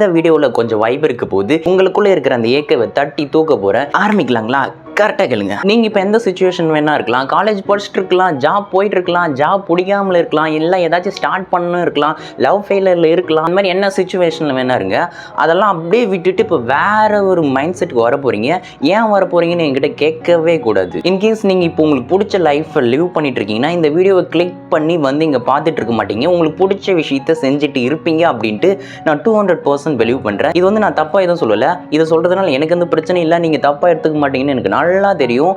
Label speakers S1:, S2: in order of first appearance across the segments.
S1: இந்த வீடியோவில் கொஞ்சம் வைப் இருக்க போது உங்களுக்குள்ளே இருக்கிற அந்த ஏக்கவை தட்டி தூக்க போகிறேன். ஆரம்பிக்கலாங்களா? கரெக்டாக கேளுங்க. நீங்கள் இப்போ எந்த சுச்சுவேஷன் வேணா இருக்கலாம், காலேஜ் படிச்சுட்டு இருக்கலாம், ஜாப் போயிட்டு இருக்கலாம், ஜாப் பிடிக்காமல் இருக்கலாம், இல்லை ஏதாச்சும் ஸ்டார்ட் பண்ணணும் இருக்கலாம், லவ் ஃபெயிலியரில் இருக்கலாம், அந்த மாதிரி என்ன சுச்சுவேஷனில் வேணா இருங்க. அதெல்லாம் அப்படியே விட்டுட்டு இப்போ வேற ஒரு மைண்ட் செட்டுக்கு வர போகிறீங்க. ஏன் வர போகிறீங்கன்னு என்கிட்ட கேட்கவே கூடாது. இன்கேஸ் நீங்கள் இப்போ உங்களுக்கு பிடிச்ச லைஃப்பை லிவ் பண்ணிட்டு இருக்கீங்கன்னா இந்த வீடியோவை கிளிக் பண்ணி வந்து இங்கே பார்த்துட்டு இருக்க மாட்டீங்க. உங்களுக்கு பிடிச்ச விஷயத்த செஞ்சுட்டு இருப்பீங்க அப்படின்ட்டு நான் 200% பிலீவ் பண்ணுறேன். இது வந்து நான் தப்பாக எதுவும் சொல்லலை. இதை சொல்கிறதுனால எனக்கு எந்த பிரச்சனை இல்லை, நீங்கள் தப்பாக எடுத்துக்க மாட்டீங்கன்னு எனக்கு நல்லா தெரியும்.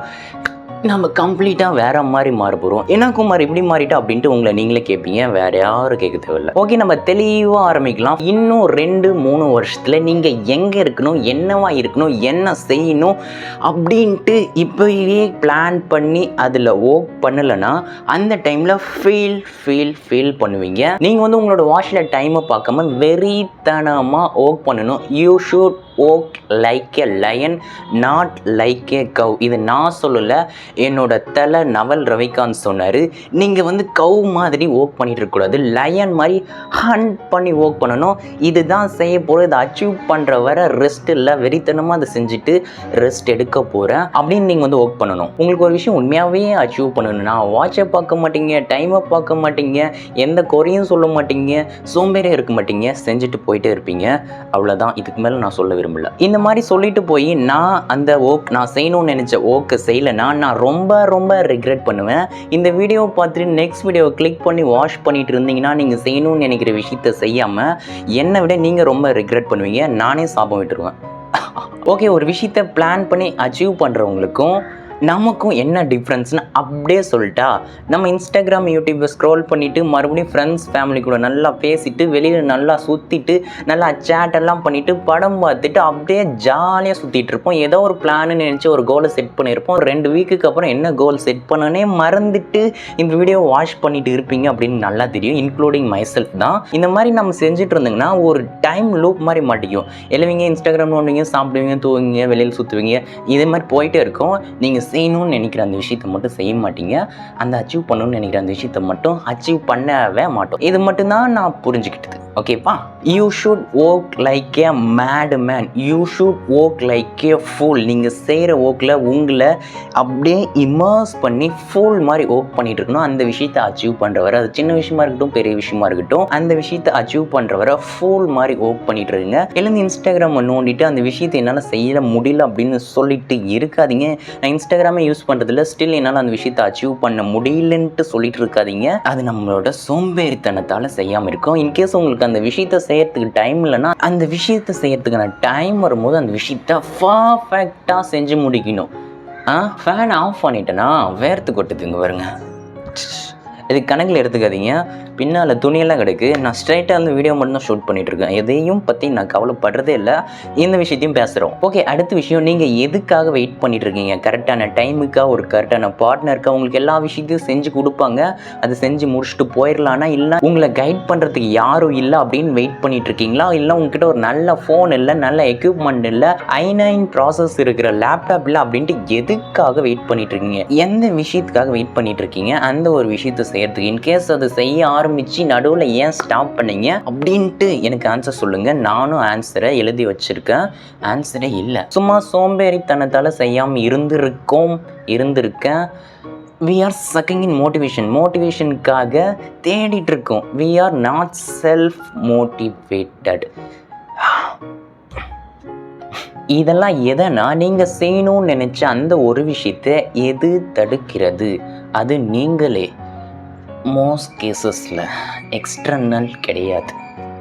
S1: நம்ம கம்ப்ளீட்டாக வேற மாதிரி மாற போகிறோம். என்ன குமார் இப்படி மாறிட்டா அப்படின்ட்டு உங்களை நீங்களே கேட்பீங்க, வேற யாரும் கேட்க தேவையில்லை. ஓகே, நம்ம தெளிவாக ஆரம்பிக்கலாம். இன்னும் 2-3 வருஷத்தில் நீங்கள் எங்கே இருக்கணும், என்னவா இருக்கணும், என்ன செய்யணும் அப்படின்ட்டு இப்போயே பிளான் பண்ணி அதில் ஒர்க் பண்ணலைன்னா அந்த டைமில் ஃபீல் பண்ணுவீங்க. நீங்கள் வந்து உங்களோட வாட்சில் டைமை பார்க்காம வெறித்தனமாக ஒர்க் பண்ணணும். You should work like a lion, not like a cow. இது நான் சொல்லலை, என்னோட தலை நவல் ரவிகாந்த் சொன்னார். நீங்கள் வந்து கவ் மாதிரி ஒர்க் பண்ணிட்டு இருக்கக்கூடாது, லயன் மாதிரி ஹண்ட் பண்ணி ஒர்க் பண்ணணும். இதுதான் செய்ய போகிற, இதை அச்சீவ் பண்ணுற வர ரெஸ்ட் இல்லை, வெறித்தனமாக அதை செஞ்சுட்டு ரெஸ்ட் எடுக்க போகிறேன் அப்படின்னு நீங்கள் வந்து ஒர்க் பண்ணணும். உங்களுக்கு ஒரு விஷயம் உண்மையாகவே அச்சீவ் பண்ணணும்னா வாட்சை பார்க்க மாட்டீங்க, டைமை பார்க்க மாட்டீங்க, எந்த குறையும் சொல்ல மாட்டீங்க, சோம்பேறியாக இருக்க மாட்டீங்க, செஞ்சுட்டு போயிட்டே இருப்பீங்க. அவ்வளோதான், இதுக்கு மேலே நான் சொல்ல விரும்பல. இந்த மாதிரி சொல்லிட்டு போய் நான் அந்த ஒர்க் நான் செய்யணும்னு நினச்ச ஒர்க்கை செய்யலைன்னா நான் ரொம்ப ரிக்ரெட் பண்ணுவேன். இந்த வீடியோவை பார்த்துட்டு நெக்ஸ்ட் வீடியோவை கிளிக் பண்ணி வாட்ச் பண்ணிட்டு இருந்தீங்கன்னா நீங்கள் செய்யணும்னு நினைக்கிற விஷயத்த செய்யாமல் என்னை விட நீங்கள் ரொம்ப ரிக்ரெட் பண்ணுவீங்க. நானே சாபம் விட்டுருவேன். ஓகே, ஒரு விஷயத்தை பிளான் பண்ணி அச்சீவ் பண்ணுறவங்களுக்கும் நமக்கும் என்ன டிஃப்ரென்ஸ்னு அப்படியே சொல்லிட்டா, நம்ம இன்ஸ்டாகிராம் யூடியூப்பை ஸ்க்ரோல் பண்ணிவிட்டு மறுபடியும் ஃப்ரெண்ட்ஸ் ஃபேமிலி கூட நல்லா பேசிட்டு வெளியில் நல்லா சுற்றிட்டு நல்லா சேட் எல்லாம் பண்ணிவிட்டு படம் பார்த்துட்டு அப்படியே ஜாலியாக சுற்றிட்டு இருப்போம். ஏதோ ஒரு பிளான்னு நினச்சி ஒரு கோலை செட் பண்ணியிருப்போம். 2 வீக்குக்கு அப்புறம் என்ன கோல் செட் பண்ணனே மறந்துட்டு இந்த வீடியோவை வாட்ச் பண்ணிட்டு இருப்பீங்க அப்படின்னு நல்லா தெரியும், இன்க்ளூடிங் மை செல்ஃப் தான். இந்த மாதிரி நம்ம செஞ்சுட்டு இருந்தீங்கன்னா ஒரு டைம் லூப் மாதிரி மாட்டிக்கும். எழுவீங்க, இன்ஸ்டாகிராம் நோண்டுவீங்க, சாப்பிடுவீங்க, தூங்குவீங்க, வெளியில் சுற்றுவீங்க, இதே மாதிரி போயிட்டே இருக்கும். நீங்கள் செய்யணும்னு நினைக்கிற அந்த விஷயத்தை மட்டும் செய்ய மாட்டீங்க, அந்த அச்சீவ் பண்ணணும்னு நினைக்கிற அந்த விஷயத்தை மட்டும் அச்சீவ் பண்ணவே மாட்டோம். இது மட்டும்தான் நான் புரிஞ்சுக்கிட்டது. ஓகேப்பா, you should work like a mad man, you should work like a fool. நீங்கள் செய்கிற ஒர்க்கில் உங்களை அப்படியே இமர்ஸ் பண்ணி ஃபூல் மாதிரி ஒர்க் பண்ணிட்டு இருக்கணும். அந்த விஷயத்தை அச்சீவ் பண்ணுறவரை, அது சின்ன விஷயமா இருக்கட்டும் பெரிய விஷயமா இருக்கட்டும், அந்த விஷயத்தை அச்சீவ் பண்ணுறவரை ஃபூல் மாதிரி ஒர்க் பண்ணிட்டு இருங்க. எழுந்து இன்ஸ்டாகிராம் நோண்டிட்டு அந்த விஷயத்தை என்னால் செய்ய முடியல அப்படின்னு சொல்லிட்டு இருக்காதீங்க. நான் இன்ஸ்டாகிராமை யூஸ் பண்ணுறதில்ல, ஸ்டில் என்னால் அந்த விஷயத்தை அச்சீவ் பண்ண முடியலன்ட்டு சொல்லிட்டு இருக்காதீங்க. அது நம்மளோட சோம்பேறித்தனத்தால் செய்யாமல் இருக்கும். இன்கேஸ் உங்களுக்கு அந்த விஷயத்தை செய்யறதுக்கு டைம் இல்லைன்னா அந்த விஷயத்தை செய்யறதுக்கான டைம் வரும்போது அந்த விஷயத்தை பர்ஃபெக்டாக செஞ்சு முடிக்கணும். ஃபேன் ஆஃப் பண்ணிட்டேன்னா வேர்த்து கொட்டுதுங்க வருங்க. இது கணக்கில் எடுத்துக்காதீங்க. பின்னால் துணியெல்லாம் கிடக்கு. நான் ஸ்ட்ரைட்டாக அந்த வீடியோ மட்டும்தான் ஷூட் பண்ணிகிட்ருக்கேன். எதையும் பற்றி நான் கவலைப்படுறதே இல்லை. இந்த விஷயத்தையும் பேசுகிறோம். ஓகே, அடுத்த விஷயம், நீங்கள் எதுக்காக வெயிட் பண்ணிகிட்ருக்கீங்க? கரெக்டான டைமுக்காக, ஒரு கரெக்டான பார்ட்னருக்காக. உங்களுக்கு எல்லா விஷயத்தையும் செஞ்சு கொடுப்பாங்க, அதை செஞ்சு முடிச்சுட்டு போயிடலான்னா, இல்லை உங்களை கைட் பண்ணுறதுக்கு யாரும் இல்லை அப்படின்னு வெயிட் பண்ணிகிட்ருக்கீங்களா? இல்லை உங்ககிட்ட ஒரு நல்ல ஃபோன் இல்லை, நல்ல எக்யூப்மெண்ட் இல்லை, i9 ப்ராசஸ் இருக்கிற லேப்டாப் இல்லை அப்படின்ட்டு எதுக்காக வெயிட் பண்ணிகிட்ருக்கீங்க? எந்த விஷயத்துக்காக வெயிட் பண்ணிகிட்ருக்கீங்க? அந்த ஒரு விஷயத்தை செய்யறதுக்கு. இன்கேஸ் அதை செய்ய ஆரம்பிச்சு நடுவில் ஏன் ஸ்டாப் பண்ணீங்க அப்படின்ட்டு எனக்கு ஆன்சர் சொல்லுங்கள். நானும் ஆன்சரை எழுதி வச்சுருக்கேன். ஆன்சரே இல்லை, சும்மா சோம்பேறித்தனத்தால் செய்யாமல் இருந்திருக்கேன். We are sucking in motivation. மோட்டிவேஷனுக்காக தேடிட்டு இருக்கோம். We are not self-motivated. இதெல்லாம் எதனா நீங்கள் செய்யணும்னு நினச்ச அந்த ஒரு விஷயத்தை எது தடுக்கிறது? அது நீங்களே. மோஸ்ட் கேசஸில் எக்ஸ்டர்னல் கிடையாது,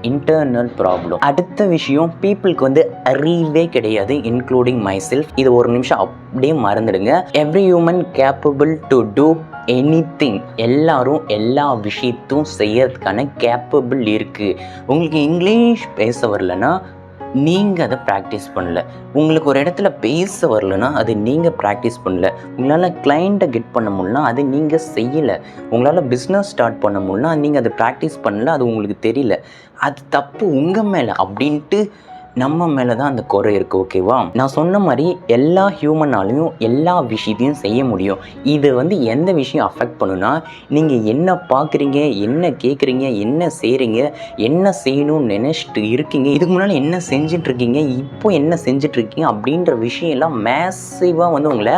S1: இன்டர்னல் ப்ராப்ளம். அடுத்த விஷயம், பீப்புளுக்கு வந்து அறிவே கிடையாது, இன்க்ளூடிங் மை செல்ஃப். இது ஒரு நிமிஷம் அப்படியே மறந்துடுங்க. Every human capable to do anything. எல்லாரும் எல்லா விஷயத்தையும் செய்யறதுக்கான கேப்பபிள் இருக்குது. உங்களுக்கு இங்கிலீஷ் பேச வரலன்னா நீங்கள் அதை ப்ராக்டிஸ் பண்ணல. உங்களுக்கு ஒரு இடத்துல பேச வரலன்னா அது நீங்கள் ப்ராக்டிஸ் பண்ணல. உங்களால் கிளைண்ட்டை கெட் பண்ண முடியலனா அது நீங்கள் செய்யலை. உங்களால் பிஸ்னஸ் ஸ்டார்ட் பண்ண முடியலனா நீங்கள் அதை ப்ராக்டிஸ் பண்ணல, அது உங்களுக்கு தெரியல. அது தப்பு உங்கள் மேலே அப்படின்ட்டு நம்ம மேலே தான் அந்த குறை இருக்குது. ஓகேவா? நான் சொன்ன மாதிரி எல்லா ஹியூமனாலையும் எல்லா விஷயத்தையும் செய்ய முடியும். இது எந்த விஷயம் அஃபெக்ட் பண்ணுன்னா, நீங்கள் என்ன பார்க்குறீங்க, என்ன கேட்குறீங்க, என்ன செய்கிறீங்க, என்ன செய்யணும்னு நினச்சிட்டு இருக்கீங்க, இதுக்கு முன்னால் என்ன செஞ்சிட்ருக்கீங்க, இப்போ என்ன செஞ்சிட்ருக்கீங்க அப்படின்ற விஷயம் எல்லாம் மேசிவாக உங்களை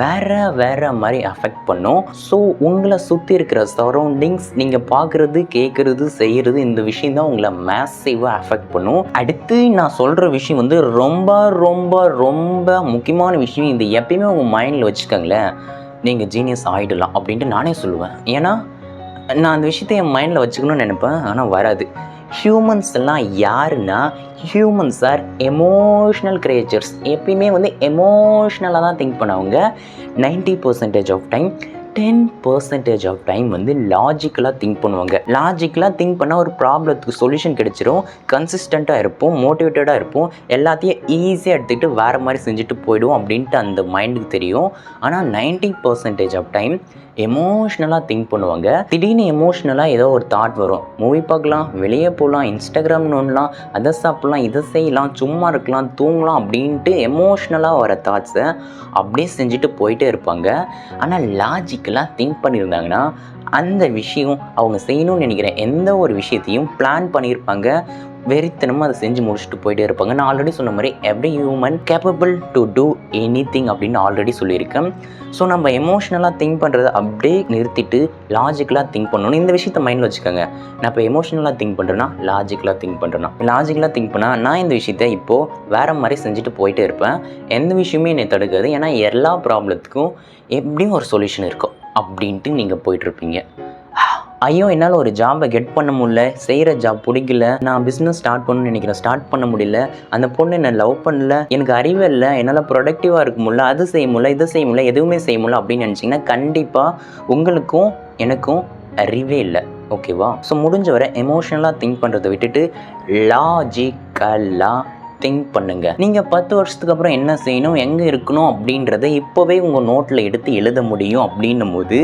S1: வேறு மாதிரி அஃபெக்ட் பண்ணும். ஸோ உங்களை சுற்றி இருக்கிற சரௌண்டிங்ஸ், நீங்கள் பார்க்குறது, கேட்குறது, செய்கிறது, இந்த விஷயம் தான் உங்களை மேசிவாக அஃபெக்ட் பண்ணும். அடுத்து நான் சொல்கிற விஷயம் ரொம்ப ரொம்ப ரொம்ப முக்கியமான விஷயம். இது எப்பயுமே உங்கள் மைண்டில் வச்சுக்கோங்களேன், நீங்கள் ஜீனியஸ் ஆகிடலாம் அப்படின்ட்டு நானே சொல்லுவேன். ஏன்னா நான் அந்த விஷயத்தை என் மைண்டில் வச்சுக்கணும்னு நினைப்பேன், ஆனால் வராது. ஹியூமன்ஸ் எல்லாம் யாருன்னா, ஹியூமன்ஸ் ஆர் எமோஷ்னல் கிரியேச்சர்ஸ். எப்பயுமே எமோஷ்னலாக தான் திங்க் பண்ணவங்க. 90% ஆஃப் டைம், 10% ஆஃப் டைம் லாஜிக்கலாக திங்க் பண்ணுவாங்க. லாஜிக்கலாக திங்க் பண்ணால் ஒரு ப்ராப்ளத்துக்கு சொல்யூஷன் கிடைச்சிரும். கன்சிஸ்டண்ட்டாக இருப்போம், மோட்டிவேட்டடாக இருப்போம், எல்லாத்தையும் ஈஸியாக எடுத்துக்கிட்டு வேறு மாதிரி செஞ்சுட்டு போயிடுவோம் அப்படின்ட்டு அந்த மைண்டுக்கு தெரியும். ஆனால் 90% ஆஃப் டைம் எமோஷ்னலாக திங்க் பண்ணுவாங்க. திடீர்னு எமோஷ்னலாக ஏதோ ஒரு தாட் வரும். மூவி பார்க்கலாம், வெளியே போகலாம், இன்ஸ்டாகிராம் நோண்டலாம், அதை சாப்பிட்லாம், இதை செய்யலாம், சும்மா இருக்கலாம், தூங்கலாம் அப்படின்ட்டு எமோஷ்னலாக வர தாட்ஸை அப்படியே செஞ்சுட்டு போயிட்டே இருப்பாங்க. ஆனால் லாஜிக்கலாக திங்க் பண்ணியிருந்தாங்கன்னா அந்த விஷயம் அவங்க செய்யணும்னு நினைக்கிற எந்த ஒரு விஷயத்தையும் பிளான் பண்ணியிருப்பாங்க. வெறித்தனமாக அதை செஞ்சு முடிச்சுட்டு போயிட்டே இருப்பாங்க. நான் ஆல்ரெடி சொன்ன மாதிரி every human capable to do anything அப்படின்னு ஆல்ரெடி சொல்லியிருக்கேன். ஸோ நம்ம எமோஷ்னலாக திங்க் பண்ணுறதை அப்படியே நிறுத்திட்டு லாஜிக்கலாக திங்க் பண்ணணும். இந்த விஷயத்தை மைண்டில் வச்சுக்கோங்க. நான் இப்போ எமோஷ்னலாக திங்க் பண்ணுறேன்னா, லாஜிக்கலாக திங்க் பண்ணுறேன்னா, லாஜிக்கலாக திங்க் பண்ணால் நான் இந்த விஷயத்தை இப்போது வேறு மாதிரி செஞ்சுட்டு போயிட்டே இருப்பேன். எந்த விஷயமே என்னை தடுக்காது. ஏன்னா எல்லா ப்ராப்ளத்துக்கும் எப்படியும் ஒரு சொல்யூஷன் இருக்கும் அப்படின்ட்டு நீங்கள் போயிட்டுருப்பீங்க. ஐயோ, என்னால் ஒரு ஜாபை கெட் பண்ண முடியல, செய்கிற ஜாப் பிடிக்கல, நான் பிஸ்னஸ் ஸ்டார்ட் பண்ணணும்னு நினைக்கிறேன், ஸ்டார்ட் பண்ண முடியல, அந்த பொண்ணு என்னை லவ் பண்ணல, எனக்கு அறிவே இல்லை, என்னால் ப்ரொடக்டிவாக இருக்க முடியல, அது செய்ய முடியல, இதை செய்ய முடியல, எதுவுமே செய்ய முடியல அப்படின்னு நினச்சிங்கன்னா கண்டிப்பாக உங்களுக்கும் எனக்கும் அறிவே இல்லை. ஓகேவா? ஸோ முடிஞ்ச வரை எமோஷ்னலாக திங்க் பண்ணுறதை விட்டுட்டு லாஜிக்கலாக திங்க் பண்ணுங்கள். நீங்கள் 10 வருஷத்துக்கு அப்புறம் என்ன செய்யணும், எங்கே இருக்கணும் அப்படின்றத இப்போவே உங்கள் நோட்டில் எடுத்து எழுத முடியும். அப்படின்னும் போது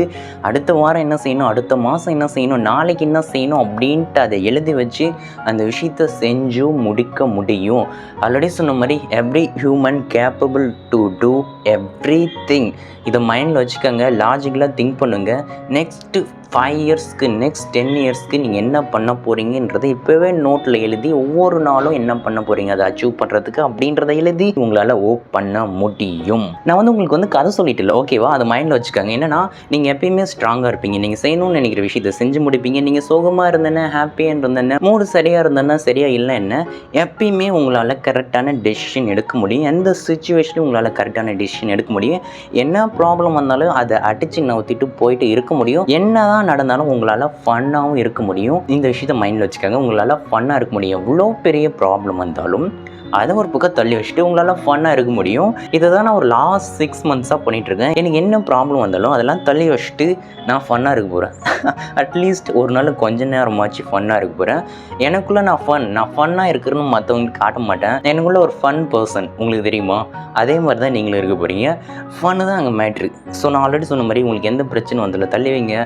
S1: அடுத்த வாரம் என்ன செய்யணும், அடுத்த மாதம் என்ன செய்யணும், நாளைக்கு என்ன செய்யணும் அப்படின்ட்டு அதை எழுதி வச்சு அந்த விஷயத்தை செஞ்சு முடிக்க முடியும். ஆல்ரெடி சொன்ன மாதிரி every human capable to do everything. இதை மைண்டில் வச்சுக்கோங்க. லாஜிக்கலாக திங்க் பண்ணுங்கள். நெக்ஸ்ட்டு 5 இயர்ஸ்க்கு, நெக்ஸ்ட் 10 இயர்ஸ்க்கு நீங்கள் என்ன பண்ண போகிறீங்கன்றதை இப்போவே நோட்டில் எழுதி ஒவ்வொரு நாளும் என்ன பண்ண போகிறீங்க அதை அச்சீவ் பண்ணுறதுக்கு அப்படின்றத எழுதி உங்களால் பண்ண முடியும். நான் உங்களுக்கு கதை சொல்லிட்டு இல்லை, ஓகேவா? அதை மைண்டில் வச்சுக்கோங்க. என்னென்னா, நீங்கள் எப்பயுமே ஸ்ட்ராங்காக இருப்பீங்க. நீங்கள் செய்யணும்னு நினைக்கிற விஷயத்தை செஞ்சு முடிப்பீங்க. நீங்கள் சோகமாக இருந்தேன்னா, ஹாப்பியாக இருந்தேன்னா, மூடு சரியாக இருந்தேன்னா, சரியாக இல்லை என்ன, எப்பயுமே உங்களால் கரெக்டான டெசிஷன் எடுக்க முடியும். எந்த சுச்சுவேஷனும் உங்களால் கரெக்டான டெசிஷன் எடுக்க முடியும். என்ன ப்ராப்ளம் வந்தாலும் அதை அடித்து நவுத்திட்டு போயிட்டு இருக்க முடியும். என்னதான் நடந்தாலும் உங்களால் ஃபன்னாகவும் இருக்க முடியும். இந்த விஷயத்தை மைண்டில் வச்சுக்கோங்க. உங்களால் ஃபன்னாக இருக்க முடியும். எவ்வளோ பெரிய ப்ராப்ளம் வந்தாலும் அதை ஒரு பக்கம் தள்ளி வச்சுட்டு உங்களால் ஃபன்னாக இருக்க முடியும். இதை தான் நான் ஒரு லாஸ்ட் 6 மந்த்ஸாக பண்ணிகிட்ருக்கேன். எனக்கு என்ன ப்ராப்ளம் வந்தாலும் அதெல்லாம் தள்ளி வச்சுட்டு நான் ஃபன்னாக இருக்க போகிறேன். அட்லீஸ்ட் ஒரு நாள் கொஞ்ச நேரமாச்சு ஃபன்னாக இருக்க போகிறேன். எனக்குள்ளே நான் ஃபன்னாக இருக்கிறேன்னு மற்றவங்களுக்கு காட்ட மாட்டேன். எனக்குள்ளே ஒரு ஃபன் பர்சன், உங்களுக்கு தெரியுமா? அதே மாதிரி தான் நீங்களும் இருக்க போகிறீங்க. ஃபன்னு தான் அங்கே மேட்ரு. ஸோ நான் ஆல்ரெடி சொன்ன மாதிரி உங்களுக்கு எந்த பிரச்சனை வந்தாலும் தள்ளி வைங்க.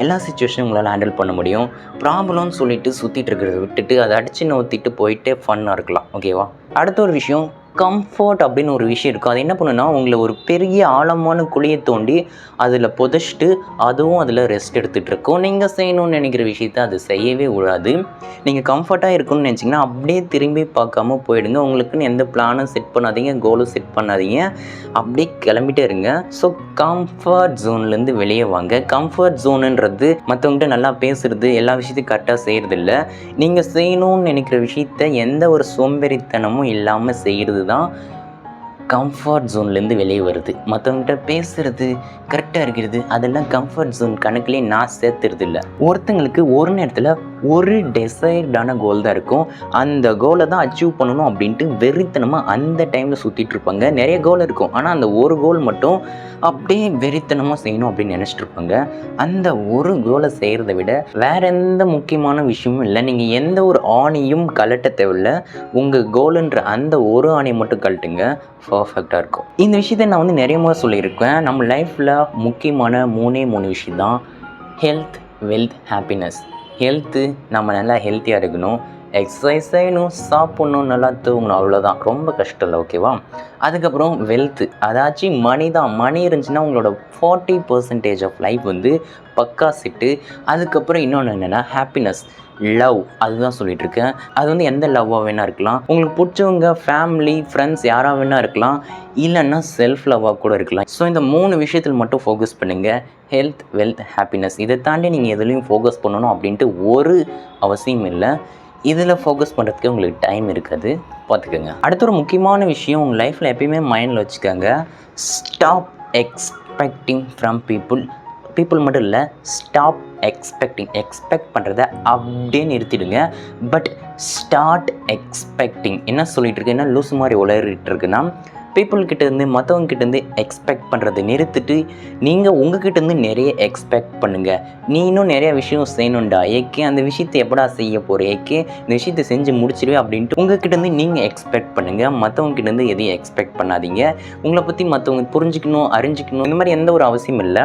S1: எல்லா சுச்சுவேஷனும் உங்களால் ஹேண்டில் பண்ண முடியும். ப்ராப்ளம்னு சொல்லிட்டு சுற்றிட்டு இருக்கிறத விட்டுட்டு அதை அடித்து நோத்திட்டு போயிட்டே ஃபன்னாக இருக்கலாம். ஓகேவா? அடுத்த ஒரு விஷயம், கம்ஃபர்ட் அப்படின்னு ஒரு விஷயம் இருக்கும். அது என்ன பண்ணுன்னா, உங்களை ஒரு பெரிய ஆழமான குழியை தோண்டி அதில் புதைச்சிட்டு அதுவும் அதில் ரெஸ்ட் எடுத்துகிட்டு இருக்கும். நீங்கள் செய்யணும்னு நினைக்கிற விஷயத்த அது செய்யவே விடாது. நீங்கள் கம்ஃபர்ட்டாக இருக்கணும்னு நினச்சிங்கன்னா அப்படியே திரும்பி பார்க்காம போயிடுங்க. உங்களுக்குன்னு எந்த பிளானும் செட் பண்ணாதீங்க, கோலும் செட் பண்ணாதீங்க, அப்படியே கிளம்பிட்டே இருங்க. ஸோ கம்ஃபர்ட் ஜோன்லேருந்து வெளியே வாங்க. கம்ஃபர்ட் ஜோனுன்றது மற்றவங்கள்ட்ட நல்லா பேசுகிறது, எல்லா விஷயத்தையும் கரெக்டாக செய்கிறது இல்லை. நீங்கள் செய்யணும்னு நினைக்கிற விஷயத்த எந்த ஒரு சோம்பேறித்தனமும் இல்லாமல் செய்கிறது தான் கம்ஃபர்ட் ஜோன்லேருந்து வெளியே வருது. மற்றவங்ககிட்ட பேசுகிறது, கரெக்டாக இருக்கிறது, அதெல்லாம் கம்ஃபர்ட் ஜோன் கணக்குலேயே நான் சேர்த்துறது இல்லை. ஒருத்தங்களுக்கு ஒரு நேரத்தில் ஒரு டிசைர்டான கோல் தான் இருக்கும். அந்த கோலை தான் அச்சீவ் பண்ணணும் அப்படின்ட்டு வெறித்தனமாக அந்த டைமில் சுற்றிட்டு இருப்பாங்க. நிறைய கோல் இருக்கும், ஆனால் அந்த ஒரு கோல் மட்டும் அப்படியே வெறித்தனமாக செய்யணும் அப்படின்னு நினச்சிட்டு இருப்பாங்க. அந்த ஒரு கோலை செய்கிறத விட வேறு எந்த முக்கியமான விஷயமும் இல்லை. நீங்கள் எந்த ஒரு ஆணியும் கழட்ட தேவையில்லை. உங்கள் கோலுன்ற அந்த ஒரு ஆணியை மட்டும் கழட்டுங்க, பர்ஃபெக்டாக இருக்கும். இந்த விஷயத்தை நான் நிறைய முறை சொல்லியிருக்கேன். நம்ம லைஃப்பில் முக்கியமான 3 விஷயம் தான்: ஹெல்த், வெல்த், ஹாப்பினஸ். ஹெல்த்து, நம்ம நல்லா ஹெல்த்தியாக இருக்கணும். எக்ஸசைஸ் செய்யணும், சாப்பிட்ணும், நல்லா தூங்கணும், அவ்வளோதான். ரொம்ப கஷ்டம் இல்லை, ஓகேவா? அதுக்கப்புறம் வெல்த்து, அதாச்சும் மணி தான். மணி இருந்துச்சுன்னா உங்களோட 40% ஆஃப் லைஃப் வந்து பக்கா செட்டு. அதுக்கப்புறம் இன்னொன்று என்னென்னா ஹாப்பினஸ், லவ், அதுதான் சொல்லிகிட்டு இருக்கேன். அது வந்து எந்த லவ்வாக வேணா இருக்கலாம், உங்களுக்கு பிடிச்சவங்க, ஃபேமிலி, ஃப்ரெண்ட்ஸ் யாராக வேணா இருக்கலாம், இல்லைன்னா செல்ஃப் லவ்வாக கூட இருக்கலாம். ஸோ இந்த 3 விஷயத்தில் மட்டும் ஃபோக்கஸ் பண்ணுங்கள். Health, wealth, happiness. இதை தாண்டி நீங்கள் எதுலேயும் ஃபோக்கஸ் பண்ணணும் அப்படின்ட்டு ஒரு அவசியம் இல்லை. இதில் ஃபோக்கஸ் பண்ணுறதுக்கு உங்களுக்கு டைம் இருக்காது, பார்த்துக்கோங்க. அடுத்த ஒரு முக்கியமான விஷயம் உங்கள் லைஃப்பில் எப்பயுமே மைண்டில் வச்சுக்கோங்க. ஸ்டாப் எக்ஸ்பெக்டிங் ஃப்ரம் பீப்புள் மட்டும் இல்லை, ஸ்டாப் எக்ஸ்பெக்ட் பண்ணுறத அப்படியே நிறுத்திடுங்க. But start expecting. என்ன சொல்லிகிட்டு இருக்கு, என்ன லூஸ் மாதிரி உளறிட்டு இருக்குன்னா, பீப்புள்கிட்டேருந்து மற்றவங்ககிட்டேருந்து எக்ஸ்பெக்ட் பண்ணுறதை நிறுத்திட்டு நீங்கள் உங்ககிட்டேருந்து நிறைய எக்ஸ்பெக்ட் பண்ணுங்கள். நீ இன்னும் நிறைய விஷயம் செய்யணுண்டா, ஏக்கே அந்த விஷயத்தை எப்படா செய்ய போகிற, ஏக்கே இந்த விஷயத்தை செஞ்சு முடிச்சிடுவே அப்படின்ட்டு உங்ககிட்டேருந்து நீங்கள் எக்ஸ்பெக்ட் பண்ணுங்கள். மற்றவங்ககிட்டேருந்து எதையும் எக்ஸ்பெக்ட் பண்ணாதீங்க. உங்களை பற்றி மற்றவங்க புரிஞ்சுக்கணும், அறிஞ்சிக்கணும், இந்த மாதிரி எந்த ஒரு அவசியம் இல்லை.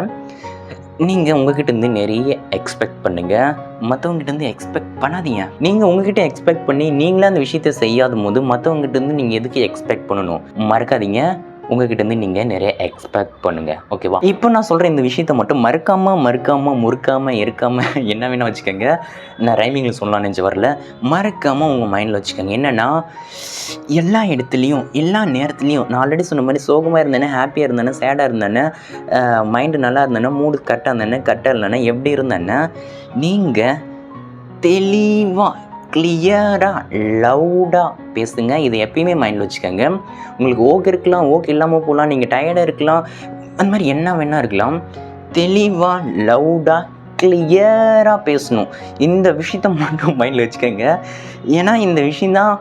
S1: நீங்கள் உங்ககிட்டேருந்து நிறைய எக்ஸ்பெக்ட் பண்ணுங்கள், மற்றவங்ககிட்டேருந்து எக்ஸ்பெக்ட் பண்ணாதீங்க. நீங்கள் உங்ககிட்ட எக்ஸ்பெக்ட் பண்ணி நீங்களே அந்த விஷயத்தை செய்யாத போது மற்றவங்ககிட்டேருந்து நீங்கள் எதுக்கு எக்ஸ்பெக்ட் பண்ணணும்? மறக்காதீங்க, உங்ககிட்டேருந்து நீங்கள் நிறைய எக்ஸ்பெக்ட் பண்ணுங்கள், ஓகேவா? இப்போ நான் சொல்கிற இந்த விஷயத்தை மட்டும் முறுக்காமல் இருக்காமல் என்ன வேணால் வச்சுக்கோங்க. நான் ரைமிங்கில் சொல்லலாம்னு நினச்சி வரல. மறக்காமல் உங்கள் மைண்டில் வச்சுக்கோங்க. என்னென்னா, எல்லா இடத்துலையும் எல்லா நேரத்துலையும் நான் ஆல்ரெடி சொன்ன மாதிரி சோகமாக இருந்தேனே, ஹாப்பியாக இருந்தேனே, சேடாக இருந்தேனே, மைண்டு நல்லா இருந்தேனே, மூடு கரெக்டாக இருந்தேனே, கரெக்டாக இல்லைன்னா எப்படி இருந்தேன்னா, நீங்கள் தெளிவாக கிளியராக லவுடாக பேசுங்க. இதை எப்பயுமே மைண்டில் வச்சுக்கோங்க. உங்களுக்கு ஓகே இருக்கலாம், ஓகே இல்லாமல் போகலாம், நீங்கள் டயர்டாக இருக்கலாம், அந்த மாதிரி என்ன வேணால் இருக்கலாம். தெளிவாக லவுடாக கிளியராக பேசணும். இந்த விஷயத்த மட்டும் மைண்டில் வச்சுக்கோங்க. ஏன்னா இந்த விஷயந்தான்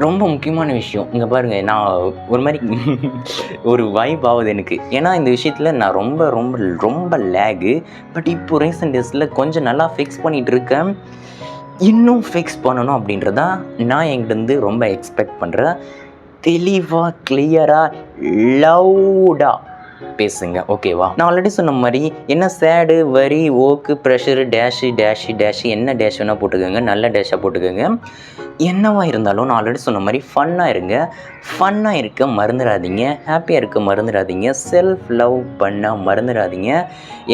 S1: ரொம்ப முக்கியமான விஷயம். இங்கே பாருங்கள், நான் ஒரு மாதிரி ஒரு வைப் ஆகுது எனக்கு. ஏன்னா இந்த விஷயத்தில் நான் ரொம்ப ரொம்ப ரொம்ப லேகு. பட் இப்போ ரீசெண்ட் டேஸில் கொஞ்சம் நல்லா ஃபிக்ஸ் பண்ணிகிட்டு இருக்கேன். இன்னும் ஃபிக்ஸ் பண்ணணும் அப்படின்றதா நான் என்கிட்டருந்து ரொம்ப எக்ஸ்பெக்ட் பண்ணுறேன். தெளிவாக கிளியராக லவுடாக பேசுங்க, ஓகேவா? நான் ஆல்ரெடி சொன்ன மாதிரி என்ன சேடு, வரி, ஓக்கு, ப்ரெஷரு, டேஷு என்ன டேஷ் வேணால் போட்டுக்கோங்க, நல்ல டேஷாக போட்டுக்கோங்க. என்னவா இருந்தாலும் நான் ஆல்ரெடி சொன்ன மாதிரி ஃபன்னாக இருங்க. ஃபன்னாக இருக்க மறந்துடாதீங்க, ஹாப்பியாக இருக்க மறந்துடாதீங்க, செல்ஃப் லவ் பண்ண மறந்துடாதீங்க.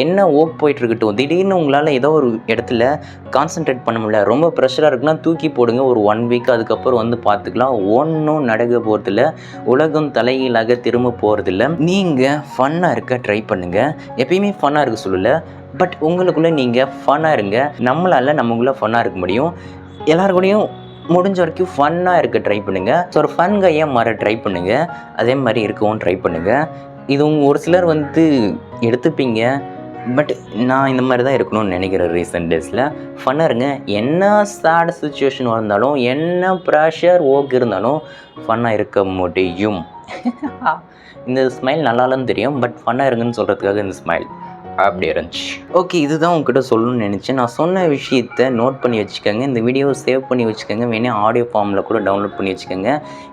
S1: என்ன ஓக் போயிட்டுருக்கட்டும், திடீர்னு உங்களால் ஏதோ ஒரு இடத்துல கான்சன்ட்ரேட் பண்ண முடியல, ரொம்ப ப்ரெஷராக இருக்குன்னா தூக்கி போடுங்க ஒரு 1 வீக். அதுக்கப்புறம் வந்து பார்த்துக்கலாம். ஒன்றும் நடக்க போகிறதில்ல, உலகம் தலைகீழாக திரும்ப போகிறதில்ல. நீங்கள் ஃபன்னாக இருக்க ட்ரை பண்ணுங்கள். எப்பயுமே ஃபன்னாக இருக்க சொல்லலை, பட் உங்களுக்குள்ளே நீங்கள் ஃபன்னாக இருங்க. நம்மளுக்குள்ளே ஃபன்னாக இருக்க முடியும். எல்லாருக்கூடையும் முடிஞ்ச வரைக்கும் ஃபன்னாக இருக்க ட்ரை பண்ணுங்கள். ஸோ ஒரு ஃபன் கையாக மாற ட்ரை பண்ணுங்கள். அதே மாதிரி இருக்கவும் ட்ரை பண்ணுங்கள். இது ஒரு சிலர் வந்து எடுத்துப்பீங்க. பட் நான் இந்த மாதிரி தான் இருக்கணும்னு நினைக்கிறேன். ரீசெண்ட் டேஸில் ஃபன்னாக இருங்க. என்ன சேட் சுச்சுவேஷன் இருந்தாலும், என்ன ப்ரெஷர் ஓக் இருந்தாலும் ஃபன்னாக இருக்க முடியும். இந்த ஸ்மைல் நல்லா இல்லைன்னு தெரியும், பட் ஃபன்னாக இருங்கன்னு சொல்கிறதுக்காக இந்த ஸ்மைல் அப்படி இருந்துச்சு. ஓகே, இதுதான் உங்ககிட்ட சொல்லணும்னு நினச்சேன். நான் சொன்ன விஷயத்தை நோட் பண்ணி வச்சுக்கோங்க. இந்த வீடியோவை சேவ் பண்ணி வச்சுக்கோங்க. வேணா ஆடியோ ஃபார்மில் கூட டவுன்லோட் பண்ணி வச்சுக்கோங்க.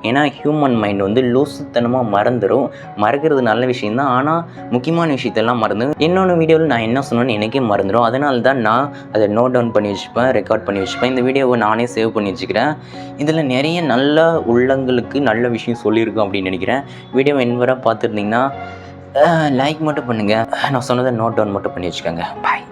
S1: ஏன்னா ஹியூமன் மைண்ட் வந்து லூசுத்தனமாக மறந்துடும். மறக்கிறது நல்ல விஷயந்தான், ஆனால் முக்கியமான விஷயத்தெல்லாம் மறந்துடும். இன்னொன்று வீடியோவில் நான் என்ன சொன்னேன்னு எனக்கே மறந்துடும். அதனால தான் நான் அதை நோட் டவுன் பண்ணி வச்சுப்பேன், ரெக்கார்ட் பண்ணி வச்சுப்பேன். இந்த வீடியோவை நானே சேவ் பண்ணி வச்சுக்கிறேன். இதில் நிறைய நல்ல உள்ளங்களுக்கு நல்ல விஷயம் சொல்லியிருக்கோம் அப்படின்னு நினைக்கிறேன். வீடியோவை என்வராக பார்த்துருந்தீங்கன்னா லைக் மட்டும் பண்ணுங்கள். நான் சொன்னதை நோட் டவுன் மட்டும் பண்ணி வச்சுக்கோங்க. பாய்.